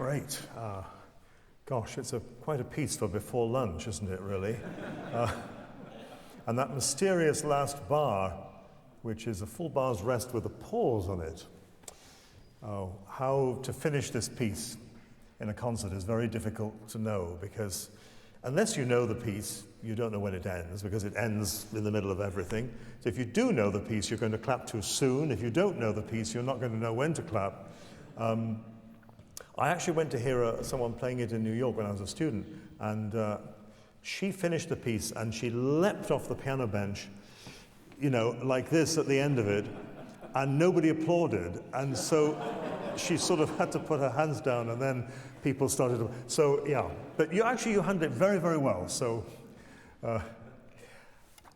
great. Gosh, it's quite a piece for before lunch, isn't it, really? And that mysterious last bar, which is a full bar's rest with a pause on it. Oh, how to finish this piece in a concert is very difficult to know, because unless you know the piece, you don't know when it ends, because it ends in the middle of everything. So if you do know the piece, you're going to clap too soon. If you don't know the piece, you're not going to know when to clap. I actually went to hear someone playing it in New York when I was a student, and she finished the piece and she leapt off the piano bench, you know, like this at the end of it, and nobody applauded. And so she sort of had to put her hands down, and then people started to, so yeah. But you handled it very, very well. So,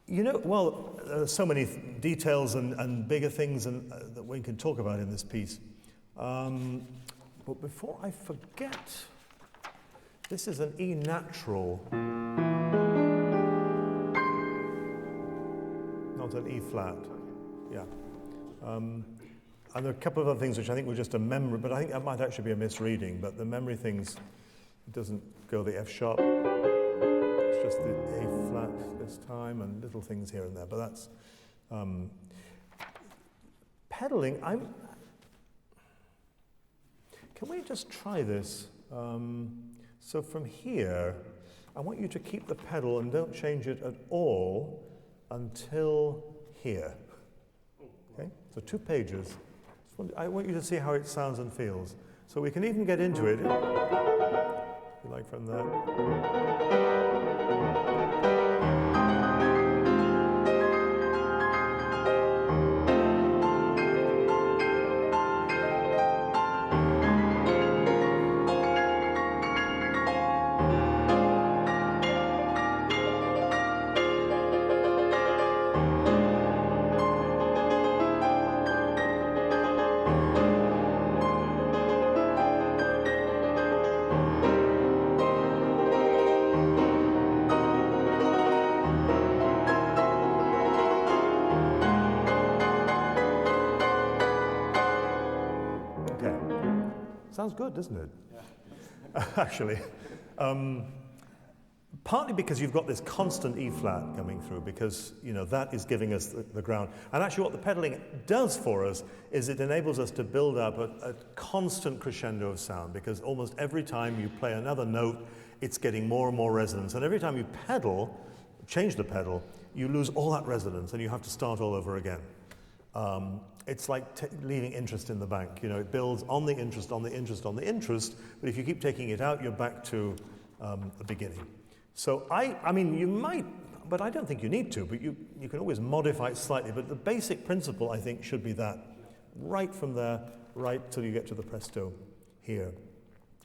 you know, well, so many details and bigger things that we can talk about in this piece. But before I forget, this is an E natural, not an E flat. Yeah. And there are a couple of other things which I think were just a memory, but I think that might actually be a misreading. But the memory things, it doesn't go the F sharp. It's just the A flat this time, and little things here and there. But that's pedaling. Can we just try this? So from here, I want you to keep the pedal and don't change it at all until here. Okay? So 2 pages. I want you to see how it sounds and feels. So we can even get into it, if you like, from there. Sounds good, doesn't it? Yeah. Actually. Partly because you've got this constant E flat coming through, because, you know, that is giving us the ground. And actually what the pedaling does for us is it enables us to build up a constant crescendo of sound, because almost every time you play another note, it's getting more and more resonance. And every time you pedal, change the pedal, you lose all that resonance and you have to start all over again. It's like leaving interest in the bank. You know, it builds on the interest, on the interest, on the interest, but if you keep taking it out, you're back to the beginning. So I mean, you might, but I don't think you need to, but you can always modify it slightly, but the basic principle, I think, should be that. Right from there, right till you get to the presto here.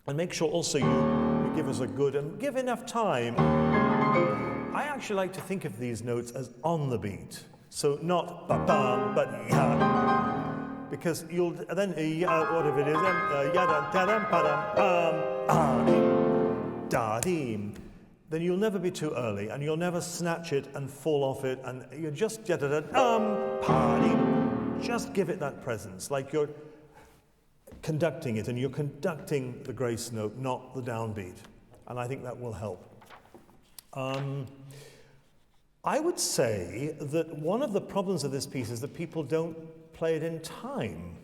And make sure also you give us a good, and give enough time. I actually like to think of these notes as on the beat. So not ba-bam, but ya. Because you'll then, what if it is, da-dim. Then you'll never be too early, and you'll never snatch it and fall off it, and you just just give it that presence, like you're conducting it, and you're conducting the grace note, not the downbeat. And I think that will help. I would say that one of the problems of this piece is that people don't play it in time.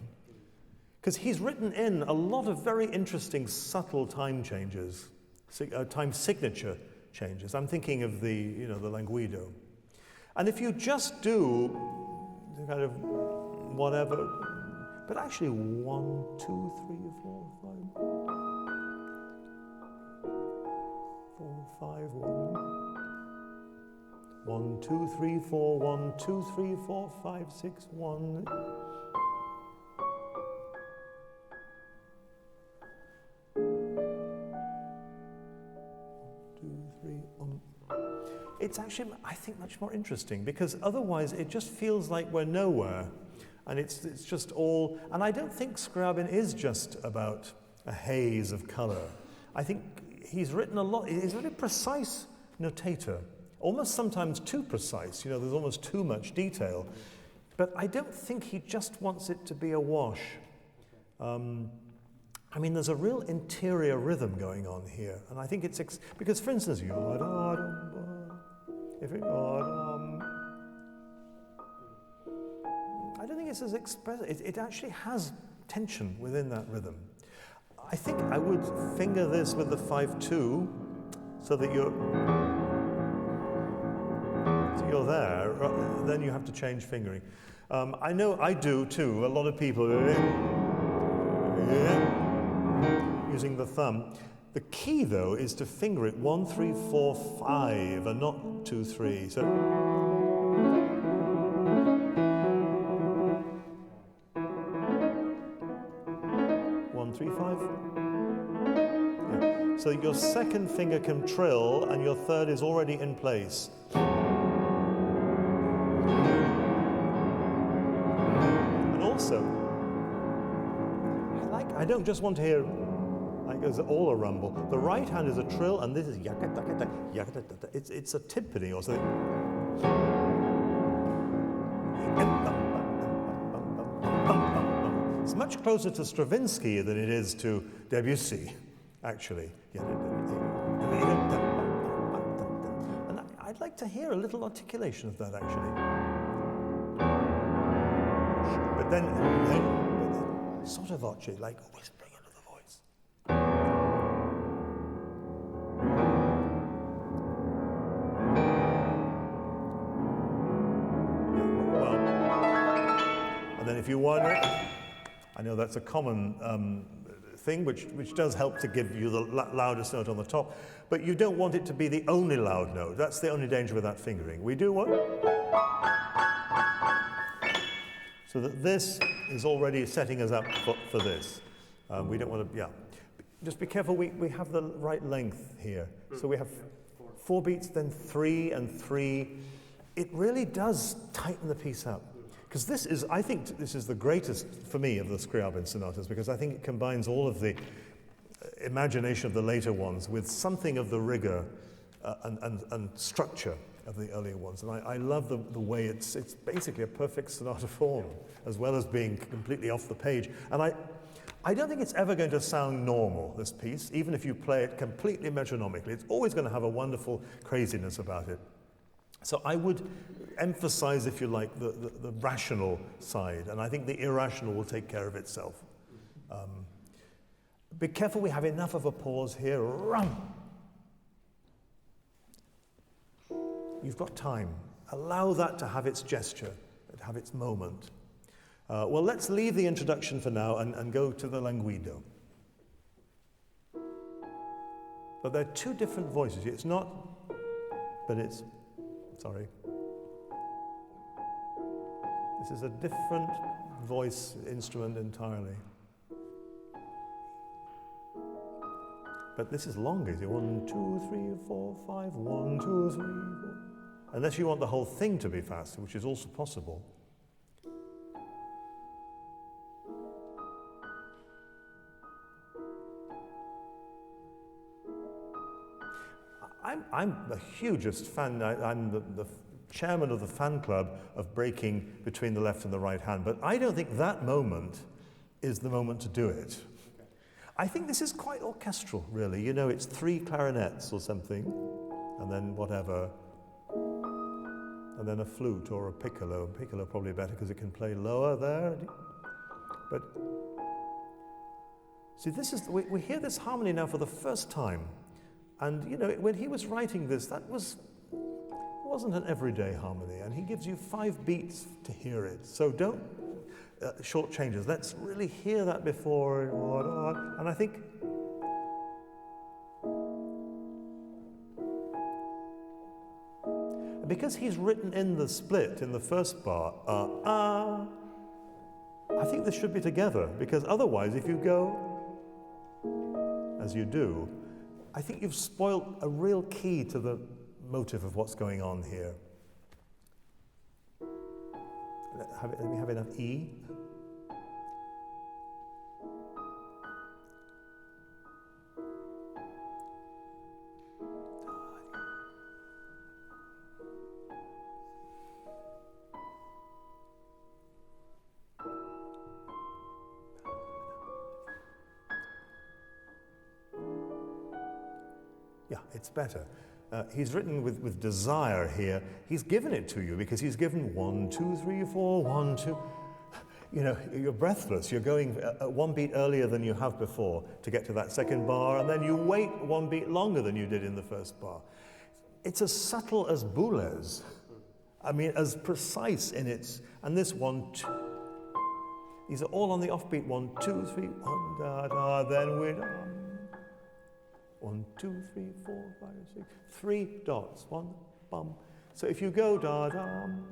Because he's written in a lot of very interesting, subtle time changes, time signature changes. I'm thinking of the Languido. And if you just do kind of whatever, but actually 1, 2, 3, 4, 5, 4, 5, 1, 2, 3, 4, 1, 2, 3, 4, 5, 6, 1. It's actually, I think, much more interesting, because otherwise it just feels like we're nowhere, and it's just all. And I don't think Scriabin is just about a haze of color. I think he's written a lot. He's a very precise notator, almost sometimes too precise. You know, there's almost too much detail. But I don't think he just wants it to be a wash. I mean, there's a real interior rhythm going on here, and I think it's because, for instance, if it, I don't think it's as expressive. It actually has tension within that rhythm. I think I would finger this with the 5/2, so that you're there. Then you have to change fingering. I know I do too. A lot of people using the thumb. The key, though, is to finger it 1, 3, 4, 5, and not 2, 3. So 1, 3, 5. Yeah. So your second finger can trill, and your third is already in place. And also, I don't just want to hear like it's all a rumble. The right hand is a trill, and this is yakata, yakata. It's a timpani or something. It's much closer to Stravinsky than it is to Debussy, actually. And I'd like to hear a little articulation of that, actually. But then sotto voce, like whispering under the voice. Well, and then if you want it, I know that's a common thing, which does help to give you the loudest note on the top, but you don't want it to be the only loud note. That's the only danger with that fingering. We do what? So that this is already setting us up for this. We don't want to, yeah. Just be careful, we have the right length here. So we have 4 beats, then 3 and 3. It really does tighten the piece up. Because this is, I think this is the greatest, for me, of the Scriabin sonatas, because I think it combines all of the imagination of the later ones with something of the rigor and structure of the earlier ones. And I love the way it's basically a perfect sonata form, as well as being completely off the page. And I don't think it's ever going to sound normal, this piece, even if you play it completely metronomically. It's always going to have a wonderful craziness about it. So I would emphasize, if you like, the rational side, and I think the irrational will take care of itself. Be careful, we have enough of a pause here. Run! You've got time. Allow that to have its gesture, to have its moment. Well, let's leave the introduction for now and go to the Languido. But they're 2 different voices. It's not, but it's, sorry. This is a different voice instrument entirely. But this is longer. 1, 2, 3, 4, 5, 1, 2, 3, 4. Unless you want the whole thing to be faster, which is also possible. I'm the hugest fan. I'm the chairman of the fan club of breaking between the left and the right hand, but I don't think that moment is the moment to do it. I think this is quite orchestral, really. You know, it's 3 clarinets or something, and then whatever, and then a flute or a piccolo. Piccolo probably better because it can play lower there. But see, this is we hear this harmony now for the first time, and you know, when he was writing this, that wasn't an everyday harmony, and he gives you 5 beats to hear it. So don't short changes. Let's really hear that before, and I think because he's written in the split in the first bar, I think this should be together, because otherwise, if you go as you do, I think you've spoilt a real key to the motive of what's going on here. Let me have enough E. Yeah, it's better. He's written with desire here. He's given it to you because he's given 1, 2, 3, 4, 1, 2. You know, you're breathless. You're going one beat earlier than you have before to get to that second bar, and then you wait one beat longer than you did in the first bar. It's as subtle as Boulez. I mean, as precise in its, and this 1, 2. These are all on the offbeat. 1, 2, 3, 1, da, da, then we 1, 2, 3, 4, 5, 6, 3 dots, 1, bum. So if you go da, dum,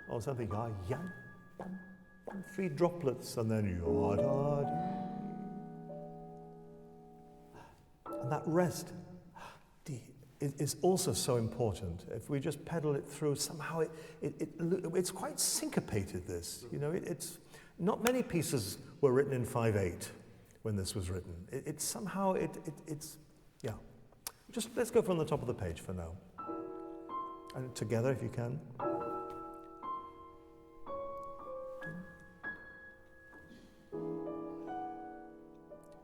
or something, ah, yam, bum, bum, 3 droplets, and then ya, da, dee. And that rest is also so important. If we just pedal it through, somehow it's quite syncopated, this. You know, it's not many pieces were written in 5/8 when this was written. It's yeah. Just let's go from the top of the page for now. And together, if you can.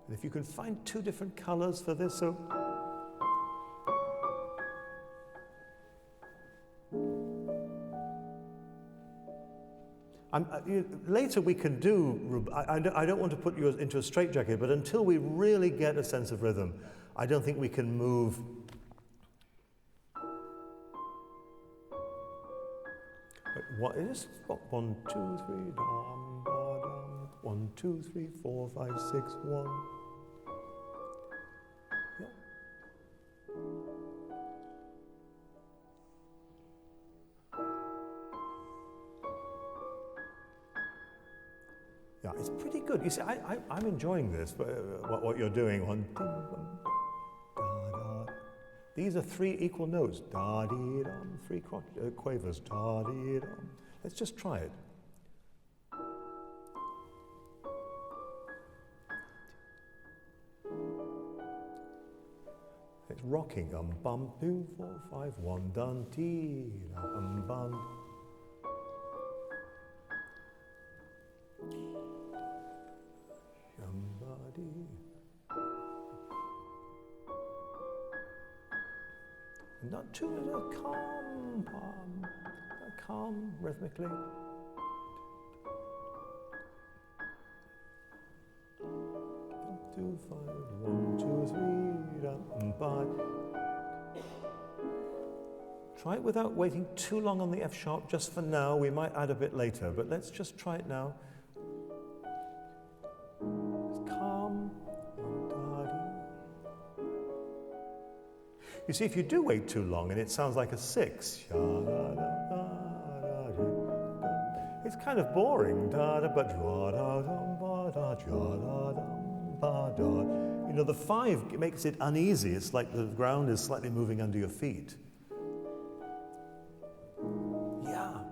And if you can find 2 different colors for this, so. Later we can do, I don't want to put you into a straitjacket, but until we really get a sense of rhythm, I don't think we can move. What is 1, 2, 3, dum, ba, dum. 1, 2, 3, 4, 5, 6, 1. Yeah. Yeah, it's pretty good. You see, I'm enjoying this, what you're doing. 1, ding, dum, da, da. These are 3 equal notes. Da, dee, dum, 3 quavers. Da, dee, dum. Let's just try it. It's rocking. Bum, 2, 4, 5, 1, dun, tee, bum. Not too calm, rhythmically. 2, 5, 1, 2, 3, dum, ba. Try it without waiting too long on the F sharp. Just for now, we might add a bit later, but let's just try it now. You see, if you do wait too long and it sounds like a 6, it's kind of boring. You know, the 5 makes it uneasy. It's like the ground is slightly moving under your feet. Yeah.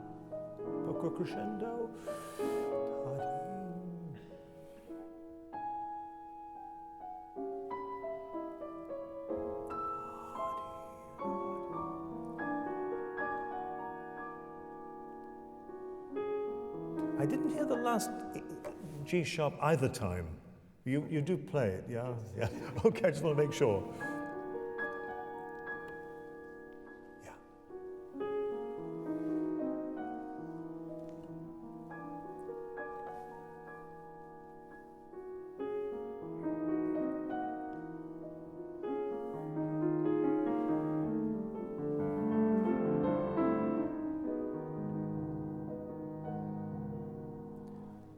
Poco crescendo. I didn't hear the last G sharp either time. You do play it, yeah? Yeah. Okay, I just want to make sure. Yeah.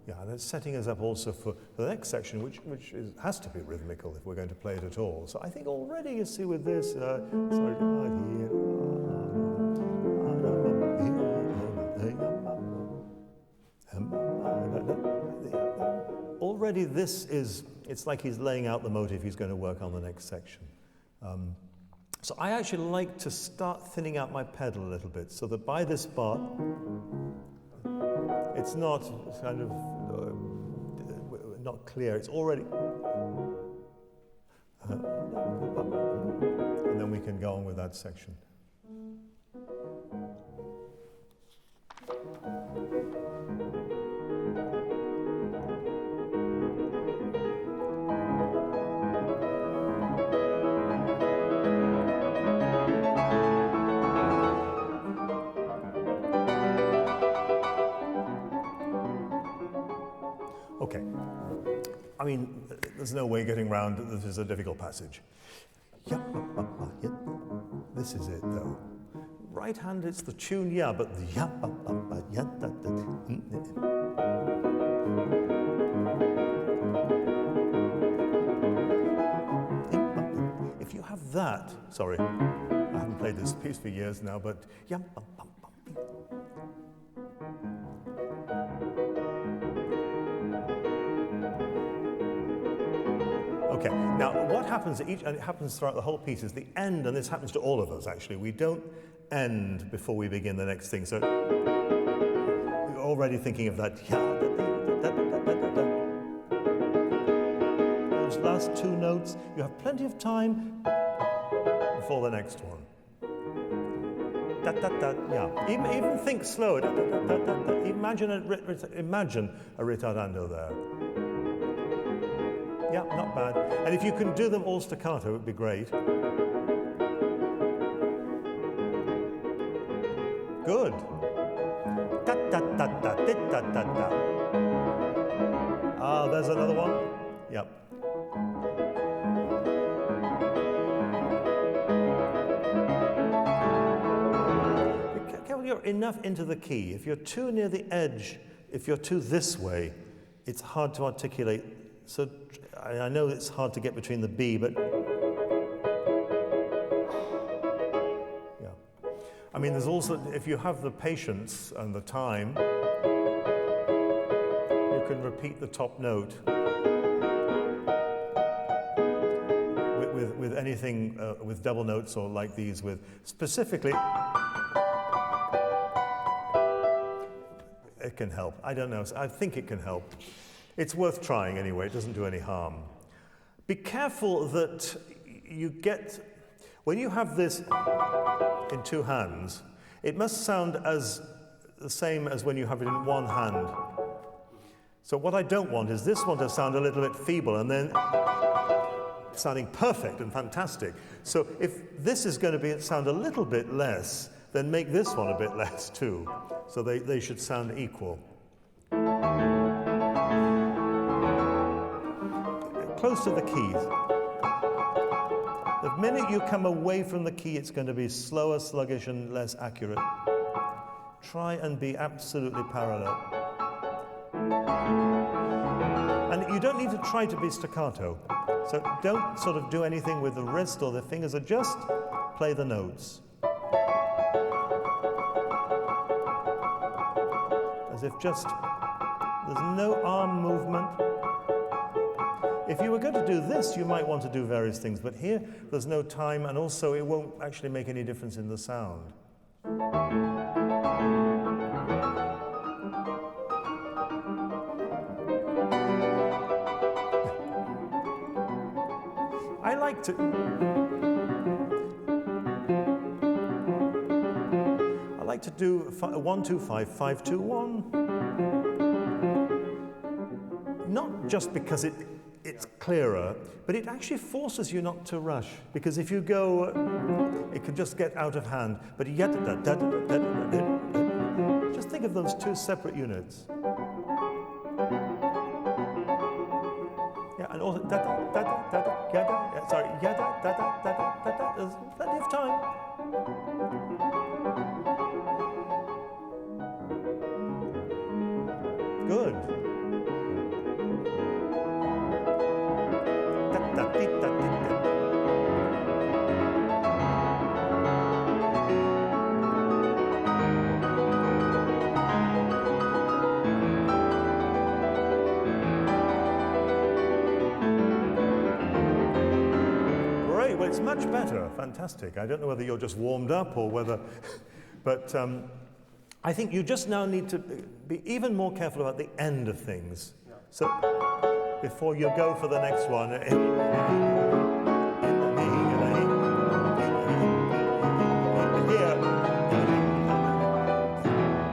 Yeah, and it's setting us up also for the next section, which has to be rhythmical if we're going to play it at all. So I think already you see with this, already this is, it's like he's laying out the motive he's going to work on the next section. So I actually like to start thinning out my pedal a little bit so that by this bar, it's not kind of not clear. It's already, and then we can go on with that section. I mean, there's no way getting around this is a difficult passage. This is it, though. Right hand, it's the tune, yeah, but the if you have that, sorry, I haven't played this piece for years now, but okay, now what happens and it happens throughout the whole piece, is the end, and this happens to all of us actually, we don't end before we begin the next thing. So you're already thinking of that. Those last two notes, you have plenty of time before the next one. Yeah. Even think slower. Imagine a ritardando there. Yeah, not bad. And if you can do them all staccato, it would be great. Good. Ah, there's another one. Yep. You're enough into the key. If you're too near the edge, if you're too this way, it's hard to articulate. So I know it's hard to get between the B, but yeah. I mean, there's also, if you have the patience and the time, you can repeat the top note with anything, with double notes or like these, with specifically. It can help. I don't know. I think it can help. It's worth trying anyway. It doesn't do any harm. Be careful that you get, when you have this in two hands, it must sound as the same as when you have it in one hand. So what I don't want is this one to sound a little bit feeble and then sounding perfect and fantastic. So if this is going to sound a little bit less, then make this one a bit less too. So they should sound equal. Close to the keys. The minute you come away from the key, it's going to be slower, sluggish, and less accurate. Try and be absolutely parallel. And you don't need to try to be staccato. So don't sort of do anything with the wrist or the fingers, or just play the notes. As if just, there's no arm movement. If you were going to do this, you might want to do various things, but here there's no time, and also it won't actually make any difference in the sound. I like to do 1, 2, 5, 5, 2, 1. Not just because it's clearer, but it actually forces you not to rush. Because if you go, it can just get out of hand. But just think of those two separate units. Yeah, and also sorry, there's plenty of time. Good. Great, well, it's much better. Fantastic. I don't know whether you're just warmed up or whether, but I think you just now need to be even more careful about the end of things. Yeah. So before you go for the next one, here,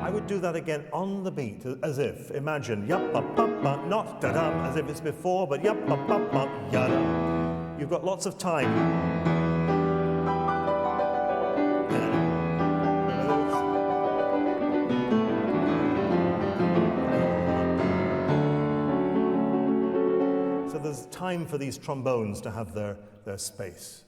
I would do that again on the beat, as if, imagine, not da-dum, as if it's before, but yada. You've got lots of time. time for these trombones to have their space.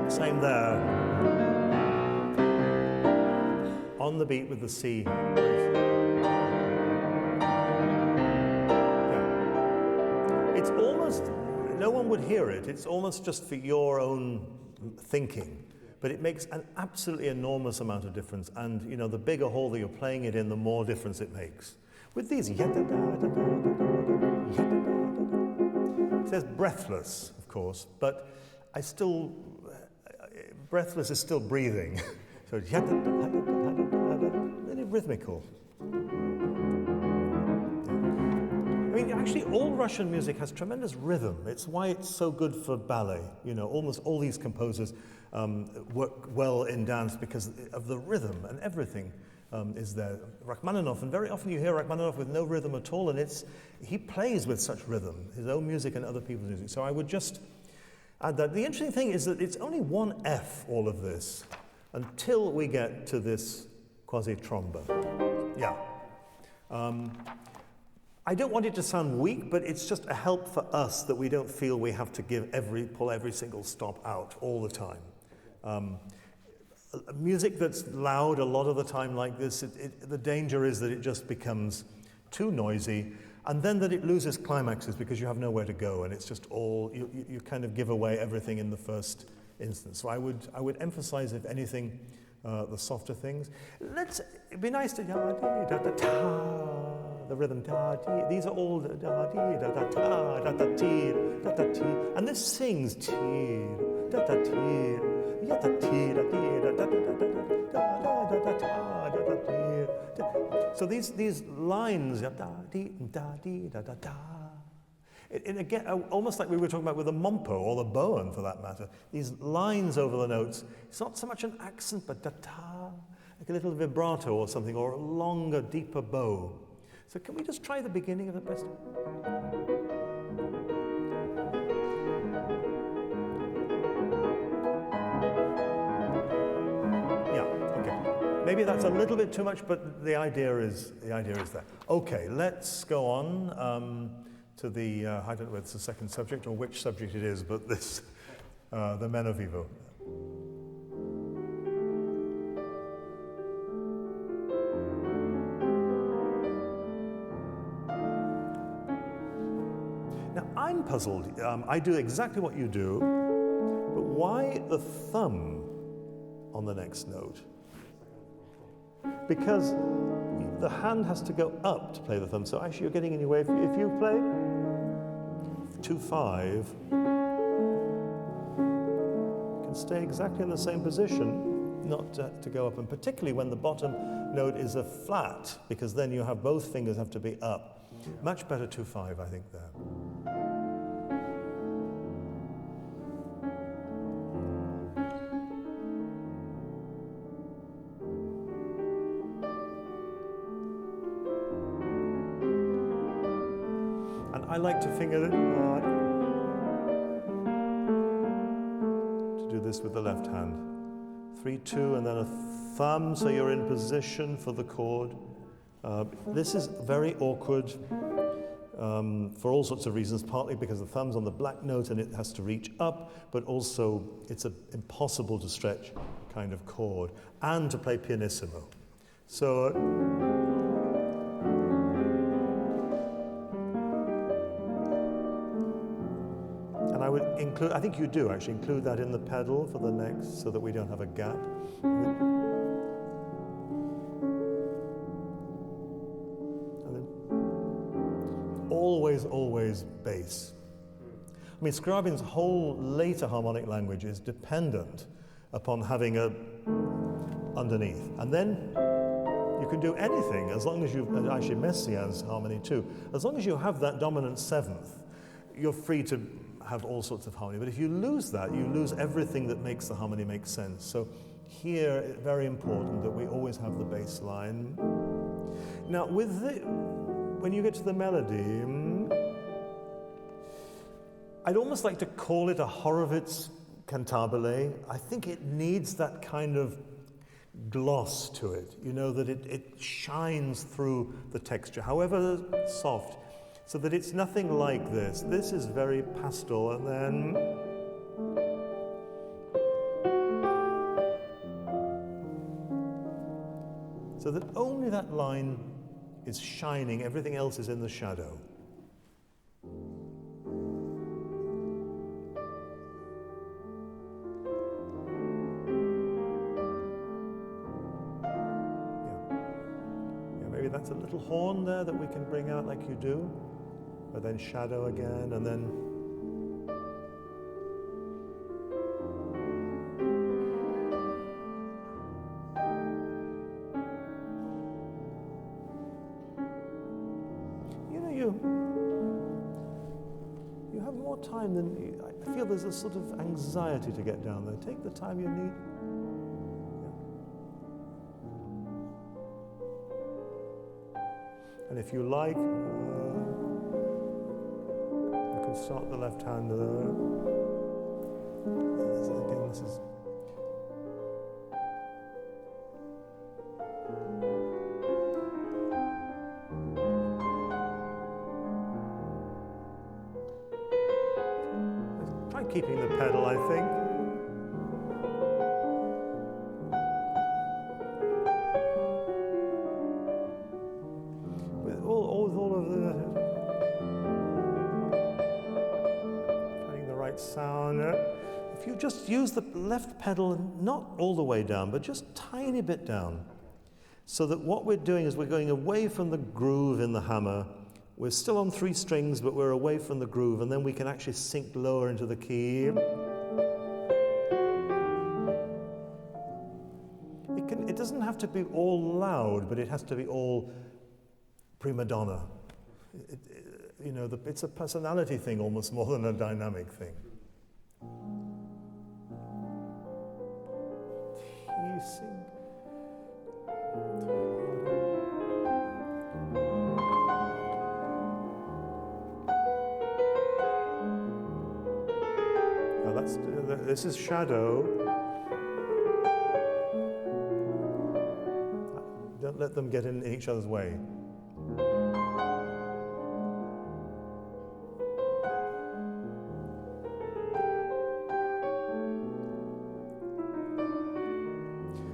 Same there. On the beat with the C. Yeah. It's almost, no one would hear it. It's almost just for your own thinking. But it makes an absolutely enormous amount of difference. And, you know, the bigger hall that you're playing it in, the more difference it makes. With these, it says breathless, of course, but I still, breathless is still breathing. So it's very rhythmical. I mean, actually, all Russian music has tremendous rhythm. It's why it's so good for ballet. You know, almost all these composers work well in dance because of the rhythm, and everything is there. Rachmaninoff, and very often you hear Rachmaninoff with no rhythm at all, and he plays with such rhythm, his own music and other people's music. So I would just add that. The interesting thing is that it's only one F, all of this, until we get to this quasi-tromba. Yeah. I don't want it to sound weak, but it's just a help for us that we don't feel we have to pull every single stop out all the time. Music that's loud a lot of the time like this, the danger is that it just becomes too noisy, and then that it loses climaxes because you have nowhere to go, and it's just all, you kind of give away everything in the first instance. So I would emphasize, if anything, the softer things. It'd be nice to the rhythm these are all and this sings so these lines again, almost like we were talking about with the mompo or the bowen for that matter, these lines over the notes, it's not so much an accent but like a little vibrato or something, or a longer, deeper bow. So can we just try the beginning of the best? Yeah, okay. Maybe that's a little bit too much, but the idea is there. Okay, let's go on to the, I don't know whether it's the second subject or which subject it is, but this, the Meno Vivo. Now, I'm puzzled. I do exactly what you do, but why the thumb on the next note? Because the hand has to go up to play the thumb, so actually you're getting in your way. If you play 2-5, you can stay exactly in the same position, not to go up, and particularly when the bottom note is a flat, because then you have both fingers have to be up. Much better 2-5, I think, there. I like to finger it to do this with the left hand. 3-2 and then a thumb, so you're in position for the chord. This is very awkward for all sorts of reasons, partly because the thumb's on the black note and it has to reach up, but also it's an impossible to stretch kind of chord, and to play pianissimo. So I would include, I think you do actually include that in the pedal for the next, so that we don't have a gap. And then always bass. I mean, Scriabin's whole later harmonic language is dependent upon having a underneath. And then you can do anything as long as you've, actually Messiaen's harmony too, as long as you have that dominant seventh, you're free to have all sorts of harmony. But if you lose that, you lose everything that makes the harmony make sense. So here, it's very important that we always have the bass line. Now, when you get to the melody, I'd almost like to call it a Horowitz cantabile. I think it needs that kind of gloss to it, you know, that it shines through the texture, however soft, so that it's nothing like this. This is very pastel, and then so that only that line is shining, everything else is in the shadow. Maybe that's a little horn there that we can bring out like you do, but then shadow again, and then you have more time than I feel. There's a sort of anxiety to get down there. Take the time you need. And if you like, you can start the left hand there. Again, this is. Try keeping the pedal, I think. Sound. If you just use the left pedal, not all the way down, but just tiny bit down, so that what we're doing is we're going away from the groove in the hammer. We're still on 3 strings, but we're away from the groove, and then we can actually sink lower into the key. It doesn't have to be all loud, but it has to be all prima donna. You know, it's a personality thing almost more than a dynamic thing. Now this is shadow. Don't let them get in each other's way.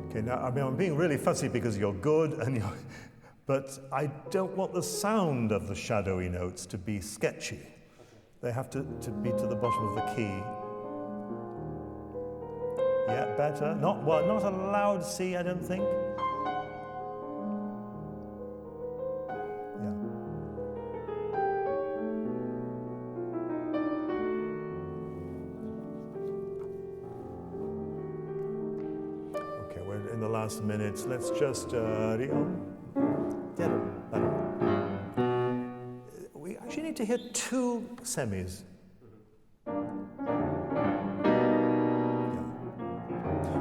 Okay, now, I mean, I'm being really fussy because you're good, but I don't want the sound of the shadowy notes to be sketchy. They have to be to the bottom of the key. Yeah, better. Not a loud C, I don't think. Minutes. Let's just we actually need to hear 2 semis. Yeah.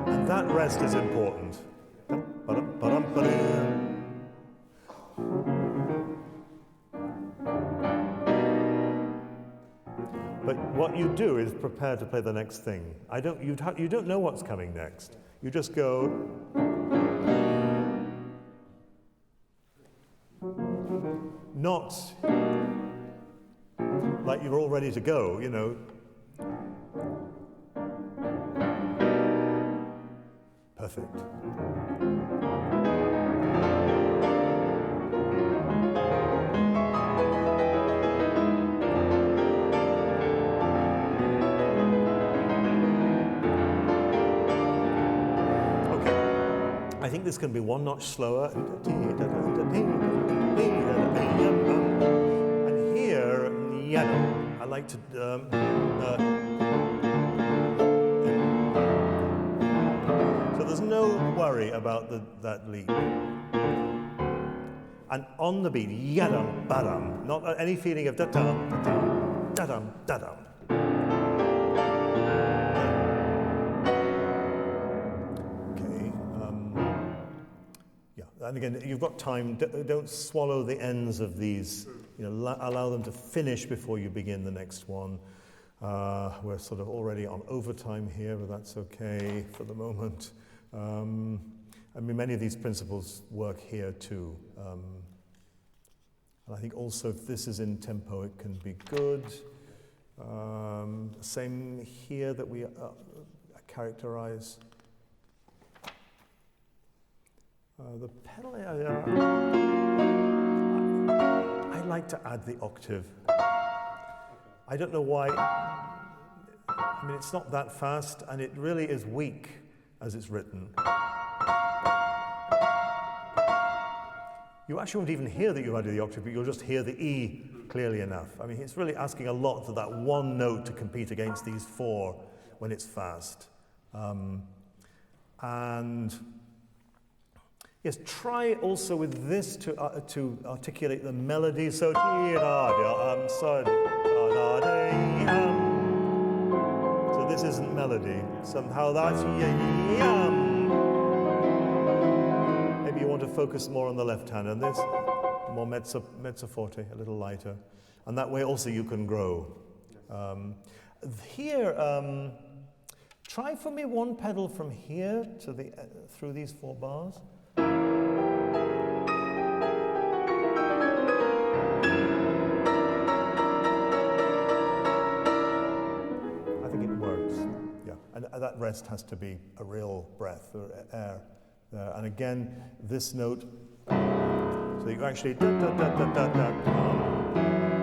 And that rest is important. But what you do is prepare to play the next thing. You don't know what's coming next. You just go. Not like you're all ready to go, you know. Perfect. Okay. I think this can be 1 notch slower. And here, I like to... so there's no worry about that leap. And on the beat, yadam, badam, not any feeling of da-dum, da-dum, da-dum, da-dum. Okay, yeah, and again, you've got time, don't swallow the ends of these, allow them to finish before you begin the next one. We're sort of already on overtime here, but that's okay for the moment. I mean, many of these principles work here too. And I think also if this is in tempo, it can be good. Same here that we characterize. The pedal, I like to add the octave. I don't know why. I mean, it's not that fast, and it really is weak as it's written. You actually won't even hear that you've added the octave, but you'll just hear the E clearly enough. I mean, it's really asking a lot for that one note to compete against these four when it's fast. And yes, try also with this to articulate the melody. So, so this isn't melody. Somehow that's Maybe you want to focus more on the left hand, and this more mezzo forte, a little lighter, and that way also you can grow. Here, try for me one pedal from here to the through these 4 bars. I think it works. Yeah, and that rest has to be a real breath or air. And again, this note, so you actually da, da, da, da, da, da,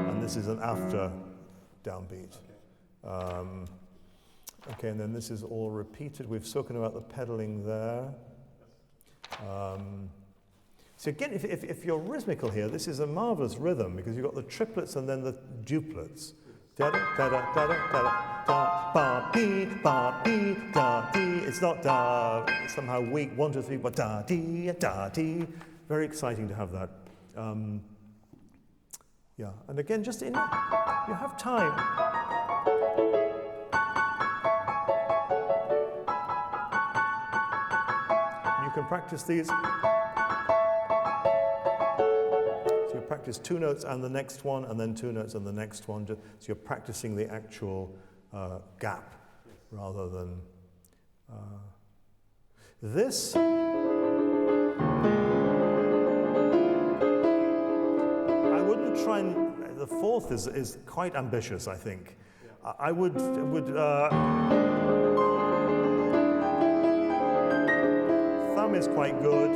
and this is an after downbeat. Okay, and then this is all repeated. We've spoken about the pedaling there. So again, if you're rhythmical here, this is a marvelous rhythm because you've got the triplets and then the duplets. Da da da da da da da ba dee ba dee da dee. It's not da. It's somehow weak. 1, 2, 3, but da dee da dee. Very exciting to have that. Yeah, and again, just you have time. You can practice these. So you practice 2 notes and the next one, and then 2 notes and the next one. So you're practicing the actual gap rather than this. I wouldn't try and. The 4th is quite ambitious, I think. Yeah. I would thumb is quite good,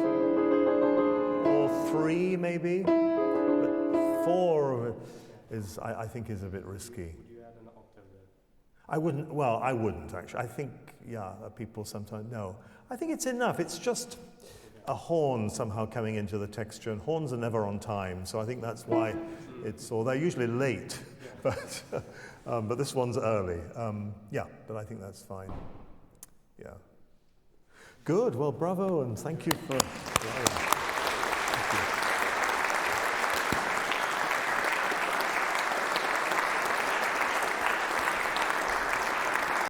or 3 maybe, but 4 is I think is a bit risky. Would you add an octave there? I wouldn't. Well, I wouldn't actually. I think people sometimes no. I think it's enough. It's just a horn somehow coming into the texture, and horns are never on time, so I think that's why or they're usually late, but this one's early. Yeah, but I think that's fine. Yeah. Good. Well, bravo, and thank you for. Thank you.